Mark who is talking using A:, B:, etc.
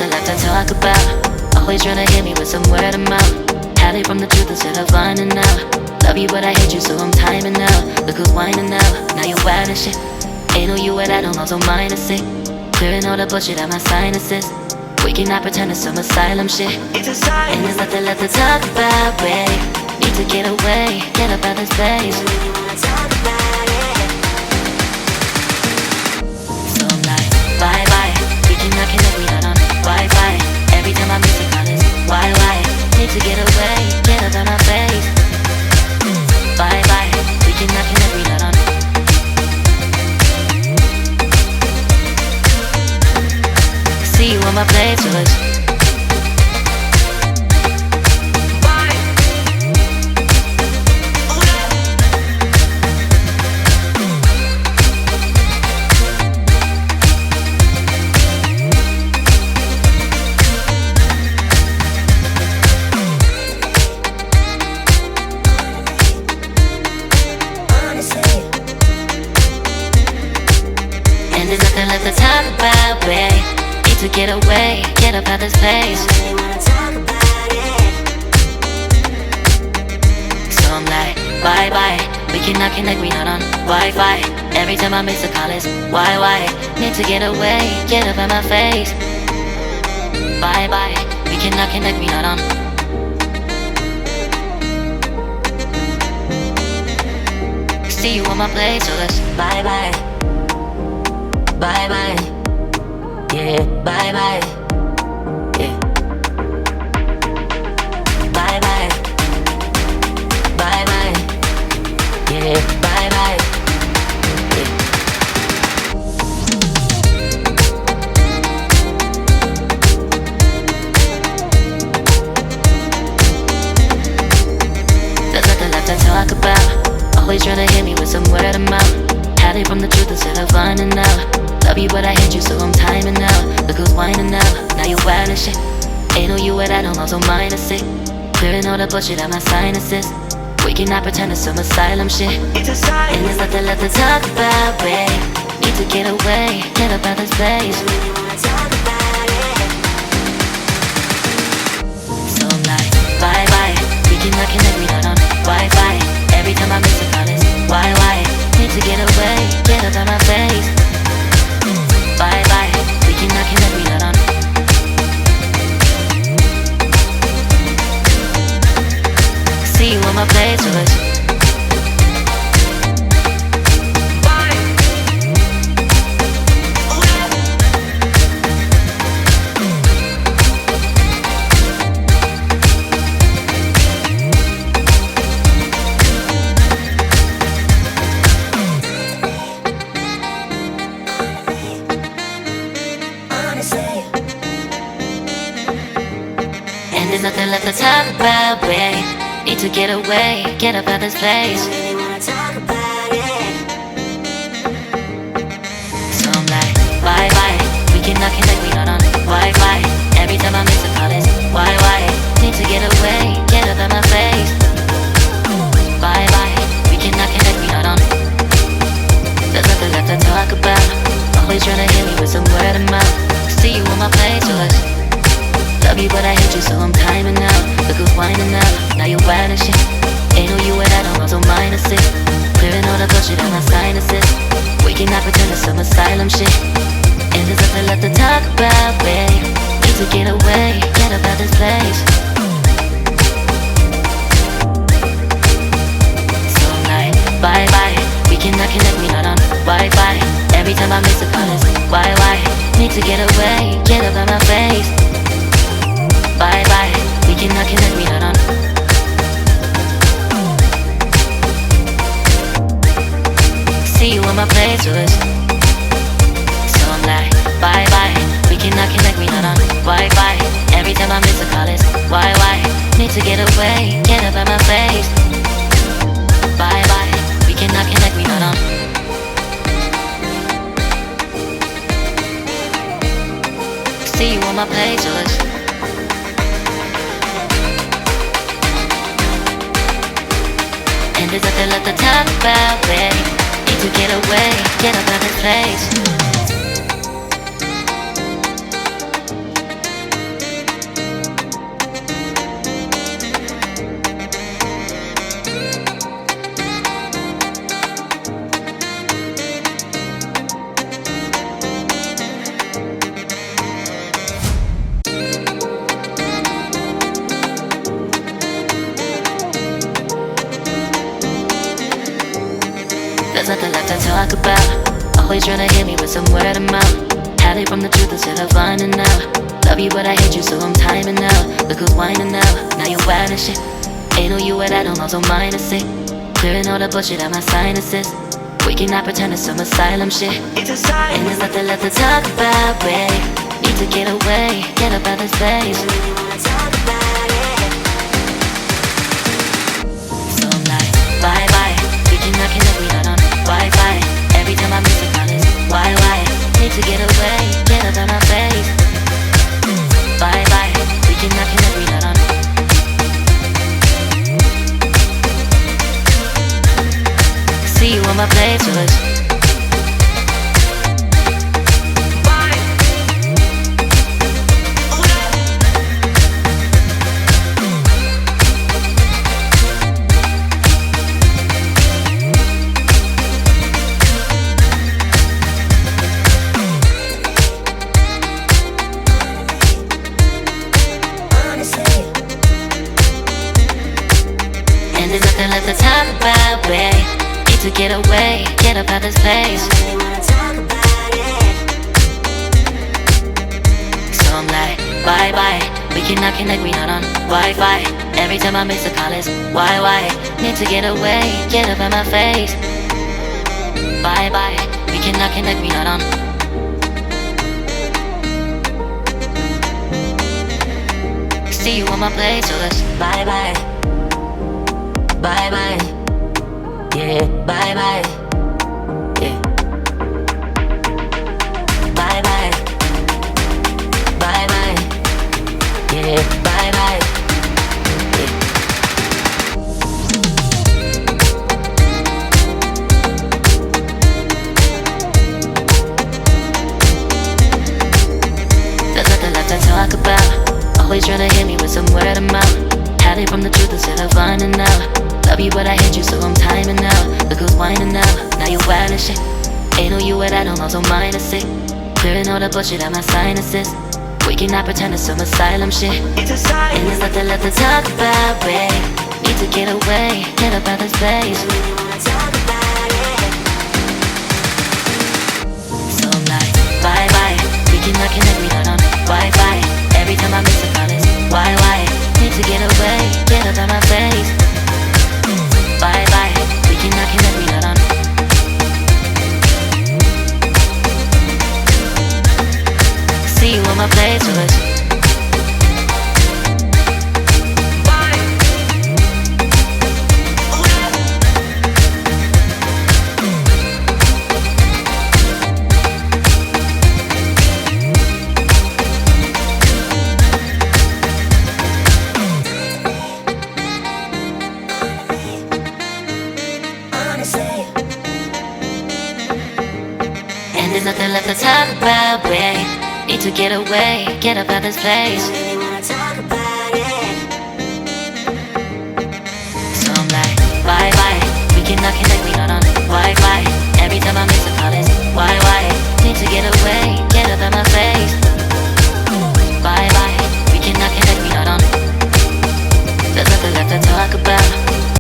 A: nothing left to talk about. Always trying to hit me with some word of mouth. Hide it from the truth instead of finding out. Love you but I hate you so I'm timing out. Look who's whining now, now you wild and shit. Ain't no you and I don't know, so mine is sick. Clearing all the bullshit out my sinuses. We cannot pretend it's some asylum shit. It's a sign. And there's nothing left to talk about, babe. Need to get away, get up out this place. So I'm like, bye bye. We cannot connect, we not on Wi-Fi. Every time I miss a call it's why? Need to get away, get up out my face. Bye bye. We cannot connect, we not on. See you on my playlist. And there's nothing left to talk about, babe. Need to get away, get up out this place. So I'm like, bye bye. We cannot connect, we not on Wi-Fi. Every time I miss a call it's why? Need to get away, get up out my face. Bye bye. We cannot connect, we not on. See you on my place, so let's bye bye. Bye bye. Yeah, bye bye. Yeah. Bye bye. Bye bye. Yeah, bye bye. Yeah. There's nothing left to talk about. Always trying to hit me with some word of mouth. Hide it from the truth instead of finding out. Love you but I hate you so I'm timing out. Look who's whining now, now you wild and shit. Ain't no you and I don't know, so mine is sick. Clearing all the bullshit out my sinuses. We cannot pretend it's some asylum shit. It's a sign. And there's nothing left to talk about, babe. Need to get away, get up out this place. So I'm like, bye bye. We cannot connect, we not on Wi-Fi. Every time I miss a call it's why? Need to get away, get up out my face. Bye bye, we cannot connect, we not on. See you on my playlist. And there's nothing left to talk about, babe. Need to get away, get up out this place. So I'm like, bye bye. We cannot connect, we not on Wi-Fi. Every time I miss a call it's why? Need to get away, get up out my face. Bye bye. We cannot connect, we not on. There's nothing left to talk about. Always trying to hit me with some word of mouth. See you on my playlist. Love you but I hate you so I'm timing out. Look who's whining now, now you wild and shit. Ain't no you and I don't know, so mine is sick. Clearing all the bullshit out my sinuses. We cannot pretend it's some asylum shit. And there's nothing left to talk about, babe. Need to get away, get up out this place. So I'm like, bye bye. We cannot connect, we not on Wi-Fi. Every time I miss a call it's why? Need to get away, get up out my face. Bye bye, we cannot connect, we not on. See you on my playlist. So I'm like, bye bye, we cannot connect, we not on Wi-Fi. Every time I miss a call it's why? Need to get away, get up out my face. Bye bye, we cannot connect, we not on. See you on my playlist. And there's nothing left to talk about, babe. Need to get away, get up out this place. nothing left to talk about. Always trying to hit me with some word of mouth. Hide it from the truth instead of finding out. Love you but I hate you so I'm timing out. Look who's whining now, now you're wild and shit. Ain't no you at I don't know, so mine is sick. Clearing all the bullshit out my sinuses. We cannot pretend it's some asylum shit. And there's nothing left to talk about, babe. Need to get away, get up out this place. So I'm like, bye bye. We cannot connect, we not on Wi-Fi. Every time I miss a call it's why? Need to get away, get up out my face. Bye bye. We cannot connect, we not on. See you on my playlist. And there's nothing left to talk about, babe. Need to get away, get up out this place. So I'm like, bye bye. We cannot connect, we not on Wi-Fi. Every time I miss a call it's why? Need to get away, get up out my face. Bye bye. We cannot connect, we not on. See you on my place, so let's bye bye. Bye bye. Yeah, bye bye. Yeah. Bye bye. Bye bye. Yeah, bye bye. Yeah. There's nothing left to talk about. Always trying to hit me with some word of mouth. Hide it from the truth instead of finding out. Love you but I hate you so I'm timing out. Look who's whining now, now you're wild and shit. Ain't no you at I don't know, so mine is sick. Clearing all the bullshit out my sinuses. We cannot pretend it's some asylum shit. And there's nothing left to talk about, babe. Need to get away, get up out this place. So I'm like, bye bye. We cannot connect, we not on Wi-Fi. Every time I miss a call it's why? Need to get away, get up out my face. Bye bye. We cannot connect, we not on. See you on my playlist. And there's nothing left to talk about, babe. Need to get away, get up out this place. So I'm like, bye bye.